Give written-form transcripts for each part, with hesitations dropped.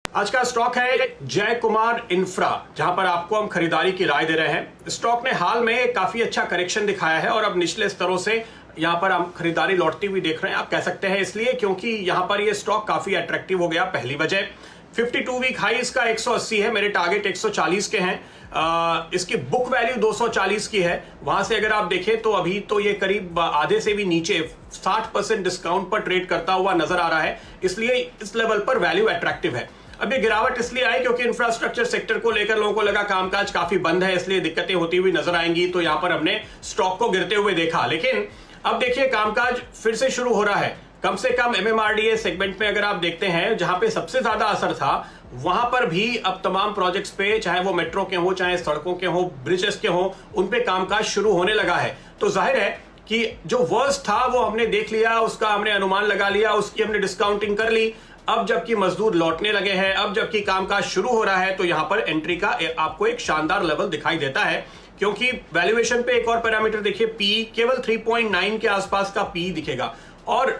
आज का स्टॉक है जय कुमार इंफ्रा, जहां पर आपको हम खरीदारी की राय दे रहे हैं। स्टॉक ने हाल में काफी अच्छा करेक्शन दिखाया है और अब निचले स्तरों से यहां पर हम खरीदारी लौटती हुई देख रहे हैं। आप कह सकते हैं इसलिए क्योंकि यहां पर ये स्टॉक काफी अट्रैक्टिव हो गया। पहली वजह 52 वीक हाई इसका 180 है, मेरे टारगेट 140 के हैं। इसकी बुक वैल्यू 240 की है। वहां से अगर आप देखें तो अभी तो ये करीब आधे से भी नीचे 60% डिस्काउंट पर ट्रेड करता हुआ नजर आ रहा है, इसलिए इस लेवल पर वैल्यू अट्रैक्टिव है। अब ये गिरावट इसलिए आई क्योंकि इंफ्रास्ट्रक्चर सेक्टर को लेकर लोगों को लगा कामकाज काफी बंद है, इसलिए दिक्कतें होती हुई नजर आएंगी, तो यहां पर हमने स्टॉक को गिरते हुए देखा। लेकिन अब देखिए कामकाज फिर से शुरू हो रहा है। कम से कम एमएमआरडीए सेगमेंट में अगर आप देखते हैं जहां पे सबसे ज्यादा असर था, वहां पर भी अब तमाम प्रोजेक्ट्स पे, चाहे वो मेट्रो के हो, चाहे सड़कों के हो, ब्रिजेस के हो, उन पे कामकाज शुरू होने लगा है। तो जाहिर है कि जो वर्स्ट था वो हमने देख लिया, उसका हमने अनुमान लगा लिया, उसकी हमने डिस्काउंटिंग कर ली। अब जबकि मजदूर लौटने लगे हैं, अब जबकि कामकाज शुरू हो रहा है, तो यहां पर एंट्री का आपको एक शानदार लेवल दिखाई देता है। क्योंकि वैल्यूएशन पे एक और पैरामीटर देखिए, पी केवल 3.9 के आसपास का पी दिखेगा और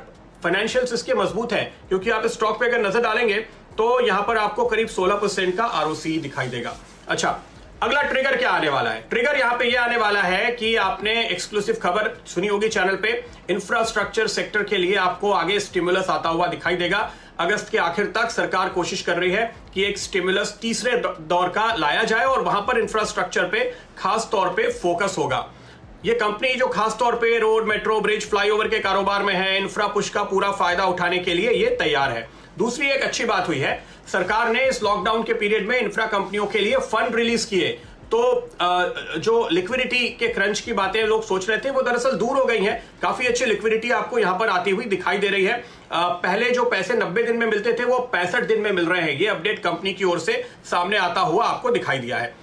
फाइनेंशियल्स इसके मजबूत है, क्योंकि आप स्टॉक पे अगर नजर डालेंगे तो यहां पर आपको करीब 16% का आरओसी दिखाई देगा। अच्छा, अगला ट्रिगर क्या आने वाला है? ट्रिगर यहां पे यह आने वाला है कि आपने एक्सक्लूसिव खबर सुनी होगी चैनल पे, इंफ्रास्ट्रक्चर सेक्टर के लिए आपको आगे स्टिमुलस आता हुआ दिखाई देगा। अगस्त के आखिर तक सरकार कोशिश कर रही है कि एक स्टिमुलस तीसरे दौर का लाया जाए और वहां पर इंफ्रास्ट्रक्चर पे खास तौर पे फोकस होगा। ये कंपनी जो खास तौर पे रोड, मेट्रो, ब्रिज, फ्लाईओवर के कारोबार में है, इंफ्रा पुश का पूरा फायदा उठाने के लिए ये तैयार है। दूसरी एक अच्छी बात हुई है, सरकार ने इस लॉकडाउन के पीरियड में इंफ्रा कंपनियों के लिए फंड रिलीज किए। तो जो लिक्विडिटी के क्रंच की बातें लोग सोच रहे थे वो दरअसल दूर हो गई हैं। काफी अच्छी लिक्विडिटी आपको यहां पर आती हुई दिखाई दे रही है। पहले जो पैसे 90 दिन में मिलते थे वो 65 दिन में मिल रहे हैं। ये अपडेट कंपनी की ओर से सामने आता हुआ आपको दिखाई दिया है।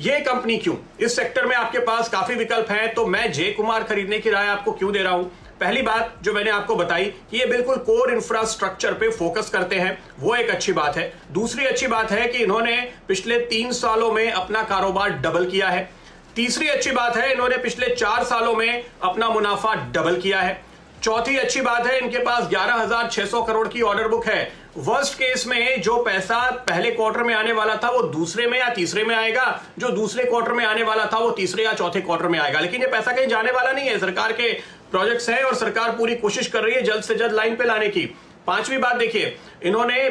ये कंपनी क्यों? इस सेक्टर में आपके पास काफी विकल्प हैं, तो मैं जय कुमार खरीदने की राय आपको क्यों दे रहा हूं? पहली बात जो मैंने आपको बताई कि ये बिल्कुल कोर इंफ्रास्ट्रक्चर पे फोकस करते हैं, वो एक अच्छी बात है। दूसरी अच्छी बात है कि इन्होंने पिछले 3 सालों में अपना कारोबार डबल किया है। तीसरी अच्छी बात है इन्होंने पिछले 4 सालों में अपना मुनाफा डबल किया है। चौथी अच्छी बात है इनके पास 11,600 करोड़ की ऑर्डर बुक है। वर्स्ट केस में जो पैसा पहले क्वार्टर में आने वाला था वो दूसरे में या तीसरे में आएगा, जो दूसरे क्वार्टर में आने वाला था वो तीसरे या चौथे क्वार्टर में आएगा। लेकिन ये पैसा कहीं जाने वाला नहीं है, सरकार के प्रोजेक्ट्स हैं और सरकार पूरी कोशिश कर रही है जल्द से जल्द लाइन पे लाने की। पांचवी बात देखिए, इन्होंने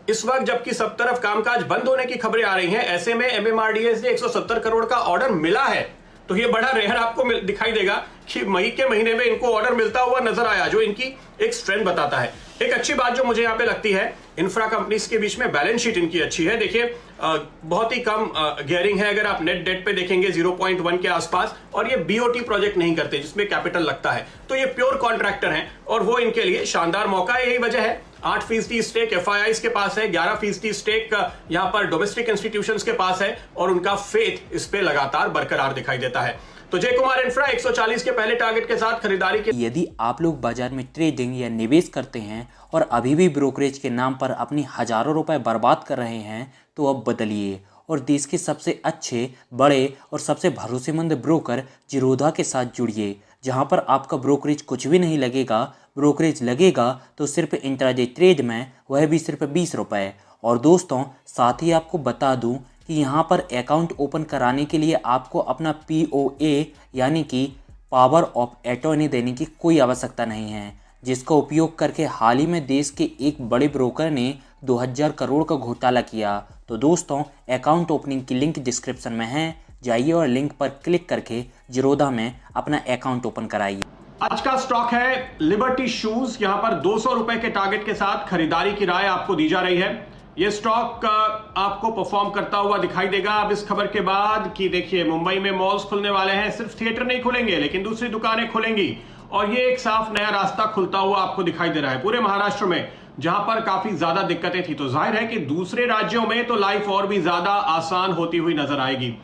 इस वक्त जबकि सब तरफ कामकाज बंद होने की खबरें आ रही हैं, ऐसे में एमएमआरडीए से 170 करोड़ का ऑर्डर मिला है। तो ये बड़ा रेयर आपको दिखाई देगा कि मई के महीने में इनको ऑर्डर मिलता हुआ नजर आया, जो इनकी एक स्ट्रेंथ बताता है। एक अच्छी बात जो मुझे यहां पे लगती है, इंफ्रा कंपनीज के बीच में बैलेंस शीट इनकी अच्छी है। देखिए बहुत ही कम गियरिंग है, अगर आप नेट डेट पे देखेंगे 0.1 के आसपास, और ये बीओटी प्रोजेक्ट नहीं करते जिसमें कैपिटल लगता है, तो ये प्योर कॉन्ट्रैक्टर हैं और वो इनके लिए शानदार मौका है। यही वजह है 8% स्टेक एफआईआईज के पास है, 11% स्टेक यहां पर डोमेस्टिक इंस्टीट्यूशंस के पास है और उनका फेथ इस पे लगातार बरकरार दिखाई देता है। तो जय कुमार इंफ्रा 140 के पहले टारगेट के साथ खरीदारी के। यदि आप लोग बाजार में ट्रेडिंग या निवेश करते हैं और अभी भी ब्रोकरेज के नाम पर अपनी हजारों रुपए बर्बाद कर रहे हैं, तो अब बदलिए और देश के सबसे अच्छे, बड़े और सबसे भरोसेमंद ब्रोकर जिरोधा के साथ जुड़िए, जहां पर आपका ब्रोकरेज कुछ भी नहीं लगेगा। ब्रोकरेज लगेगा तो सिर्फ इंट्राडे ट्रेड में, वह भी सिर्फ 20 रुपये। और दोस्तों, साथ ही आपको बता दूं कि यहाँ पर अकाउंट ओपन कराने के लिए आपको अपना POA यानी कि पावर ऑफ अटॉर्नी देने की कोई आवश्यकता नहीं है, जिसका उपयोग करके हाल ही में देश के एक बड़े ब्रोकर ने 2000 करोड़ का घोटाला किया। तो दोस्तों, अकाउंट ओपनिंग की लिंक डिस्क्रिप्शन में है, जाइए और लिंक पर क्लिक करके जिरोधा में अपना अकाउंट ओपन कराइए। आज का स्टॉक है लिबर्टी शूज, यहां पर 200 रुपए के टारगेट के साथ खरीदारी की राय आपको दी जा रही है। ये स्टॉक आपको परफॉर्म करता हुआ दिखाई देगा अब इस खबर के बाद कि देखिए मुंबई में मॉल्स खुलने वाले हैं। सिर्फ थिएटर नहीं खुलेंगे लेकिन दूसरी दुकानें खुलेंगी और ये एक साफ नया रास्ता खुलता हुआ आपको दिखाई दे रहा है पूरे महाराष्ट्र में, जहां पर काफी ज्यादा दिक्कतें थी। तो जाहिर है कि दूसरे राज्यों में तो लाइफ और भी ज्यादा आसान होती हुई नजर आएगी।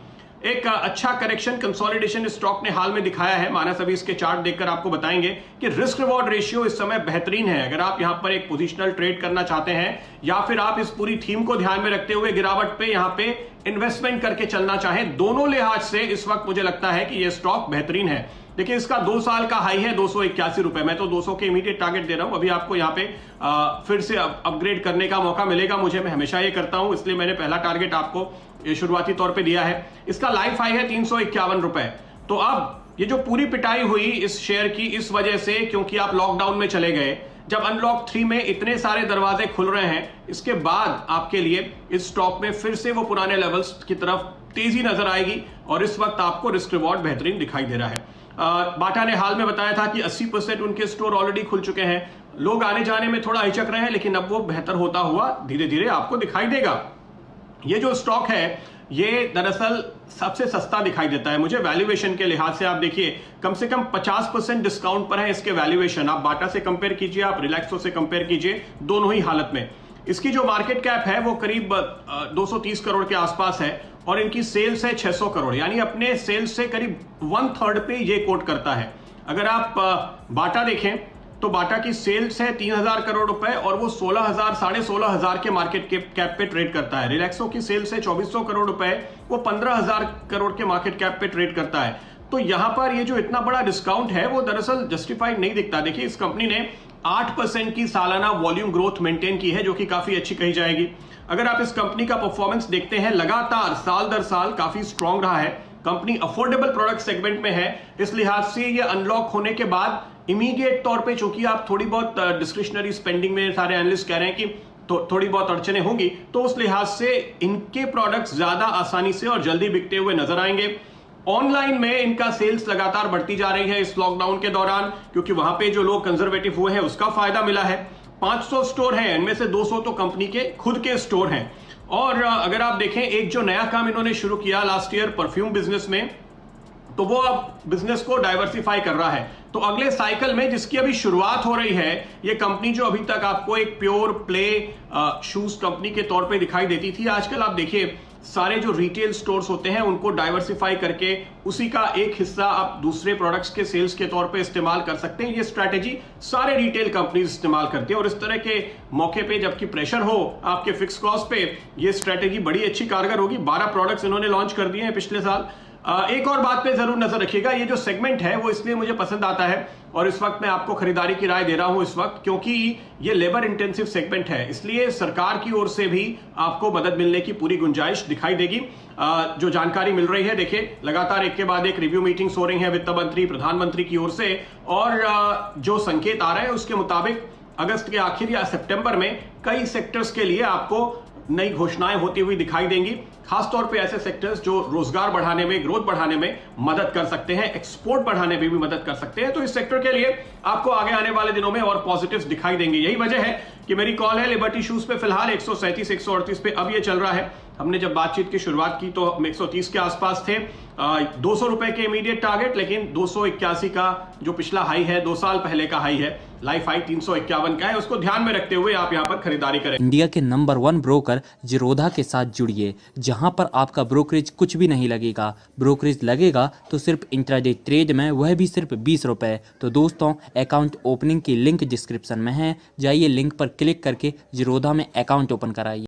एक अच्छा करेक्शन कंसोलिडेशन स्टॉक ने हाल में दिखाया है। मानस अभी इसके चार्ट देखकर आपको बताएंगे कि रिस्क रिवॉर्ड रेशियो इस समय बेहतरीन है। अगर आप यहां पर एक पोजिशनल ट्रेड करना चाहते हैं या फिर आप इस पूरी थीम को ध्यान में रखते हुए गिरावट पे यहां पे इन्वेस्टमेंट करके चलना चाहें, दोनों लिहाज से इस वक्त मुझे लगता है कि यह स्टॉक बेहतरीन है। देखिए इसका 2 साल का हाई है 281 रुपए। मैं तो 200 के इमीडिएट टारगेट दे रहा हूं। अभी आपको यहाँ पे फिर से अपग्रेड करने का मौका मिलेगा मुझे, मैं हमेशा ये करता हूं, इसलिए मैंने पहला टारगेट आपको शुरुआती तौर पे दिया है। इसका लाइफ हाई है 351 रुपए। तो अब ये जो पूरी पिटाई हुई इस शेयर की इस वजह से, क्योंकि आप लॉकडाउन में चले गए, जब अनलॉक 3 में इतने सारे दरवाजे खुल रहे हैं, इसके बाद आपके लिए इस स्टॉक में फिर से वो पुराने लेवल्स की तरफ तेजी नजर आएगी और इस वक्त आपको रिस्क रिवॉर्ड बेहतरीन दिखाई दे रहा है। बाटा ने हाल में बताया था कि 80% उनके स्टोर ऑलरेडी खुल चुके हैं। लोग आने जाने में थोड़ा हिचक रहे हैं, लेकिन अब वो बेहतर होता हुआ धीरे धीरे आपको दिखाई देगा। ये जो स्टॉक है ये दरअसल सबसे सस्ता दिखाई देता है मुझे वैल्यूएशन के लिहाज से। आप देखिए कम से कम 50% डिस्काउंट पर है इसके वैल्यूएशन। आप बाटा से कंपेयर कीजिए, आप रिलैक्सो से कंपेयर कीजिए, दोनों ही हालत में इसकी जो मार्केट कैप है वो करीब 230 करोड़ के आसपास है और इनकी सेल्स है 600 करोड़, यानी अपने सेल्स से करीब 1/3 पे ये कोट करता है। अगर आप बाटा देखें तो बाटा की सेल्स है 3000 करोड़ रुपए और वो 16,000 साढ़े 16,000 के मार्केट कैप पे ट्रेड करता है। रिलैक्सो की सेल्स है 2400 करोड़ रुपए, वो 15,000 करोड़ के मार्केट कैप पे ट्रेड करता है। तो यहां पर ये जो इतना बड़ा डिस्काउंट है वो दरअसल जस्टिफाइड नहीं दिखता। देखिए इस कंपनी ने 8% की सालाना वॉल्यूम ग्रोथ मेंटेन की है, जो कि काफी अच्छी कही जाएगी। अगर आप इस कंपनी का परफॉर्मेंस देखते हैं, लगातार साल दर साल काफी स्ट्रांग रहा है। कंपनी अफोर्डेबल प्रोडक्ट सेगमेंट में है, इस लिहाज से ये अनलॉक होने के बाद इमीडिएट तौर पे, चूंकि आप थोड़ी बहुत डिस्क्रिशनरी स्पेंडिंग में सारे एनालिस्ट कह रहे हैं कि तो थोड़ी बहुत अड़चने होंगी, तो उस लिहाज से इनके प्रोडक्ट्स ज्यादा आसानी से और जल्दी बिकते हुए नजर आएंगे। ऑनलाइन में इनका सेल्स लगातार बढ़ती जा रही है इस लॉकडाउन के दौरान, क्योंकि वहां पे जो लोग कंजर्वेटिव हुए हैं उसका फायदा मिला है। 500 स्टोर हैं, इनमें से 200 तो कंपनी के खुद के स्टोर हैं। और अगर आप देखें एक जो नया काम इन्होंने शुरू किया लास्ट ईयर परफ्यूम बिजनेस में, तो वो अब बिजनेस को डाइवर्सिफाई कर रहा है। तो अगले साइकिल में जिसकी अभी शुरुआत हो रही है, ये कंपनी जो अभी तक आपको एक प्योर प्ले शूज कंपनी के तौर पे दिखाई देती थी, आजकल आप देखिए सारे जो रिटेल स्टोर्स होते हैं उनको डाइवर्सिफाई करके उसी का एक हिस्सा आप दूसरे प्रोडक्ट्स के सेल्स के तौर पे इस्तेमाल कर सकते हैं। ये स्ट्रैटेजी सारे रिटेल कंपनीज इस्तेमाल करती हैं और इस तरह के मौके पे जबकि प्रेशर हो आपके फिक्स कॉस्ट पे, ये स्ट्रैटेजी बड़ी अच्छी कारगर होगी। 12 प्रोडक्ट्स इन्होंने लॉन्च कर दिए हैं पिछले साल। एक और बात पे जरूर नजर रखिएगा, ये जो सेगमेंट है वो इसलिए मुझे पसंद आता है और इस वक्त मैं आपको खरीदारी की राय दे रहा हूं इस वक्त, क्योंकि ये लेबर इंटेंसिव सेगमेंट है, इसलिए सरकार की ओर से भी आपको मदद मिलने की पूरी गुंजाइश दिखाई देगी। जो जानकारी मिल रही है, देखिए लगातार एक के बाद एक रिव्यू मीटिंग्स हो रही हैं वित्त मंत्री प्रधानमंत्री की ओर से, और जो संकेत आ रहे हैं उसके मुताबिक अगस्त के आखिर या सितंबर में कई सेक्टर्स के लिए आपको नई घोषणाएं होती हुई दिखाई देंगी, खासतौर पे ऐसे सेक्टर्स जो रोजगार बढ़ाने में, ग्रोथ बढ़ाने में मदद कर सकते हैं, एक्सपोर्ट बढ़ाने में भी मदद कर सकते हैं। तो इस सेक्टर के लिए आपको आगे आने वाले दिनों में और पॉजिटिव्स दिखाई देंगे। यही वजह है कि मेरी कॉल है लिबर्टी शूज पे फिलहाल 137 138 पे अब ये चल रहा है। हमने जब बातचीत की शुरुआत की तो हम 130 के आसपास थे। 200 रुपए के इमीडिएट टारगेट, लेकिन 281 का जो पिछला हाई है, 2 साल पहले का हाई है, लाइफ हाई 351 का है, उसको ध्यान में रखते हुए आप यहाँ पर खरीदारी करें। इंडिया के नंबर 1 ब्रोकर जीरोधा के साथ जुड़िए, जहां पर आपका ब्रोकरेज कुछ भी नहीं लगेगा। ब्रोकरेज लगेगा तो सिर्फ इंट्राडे ट्रेड में, वह भी सिर्फ 20 रुपए। तो दोस्तों, अकाउंट ओपनिंग की लिंक डिस्क्रिप्शन में है, जाइए लिंक पर क्लिक करके जीरोधा में अकाउंट ओपन कराइए।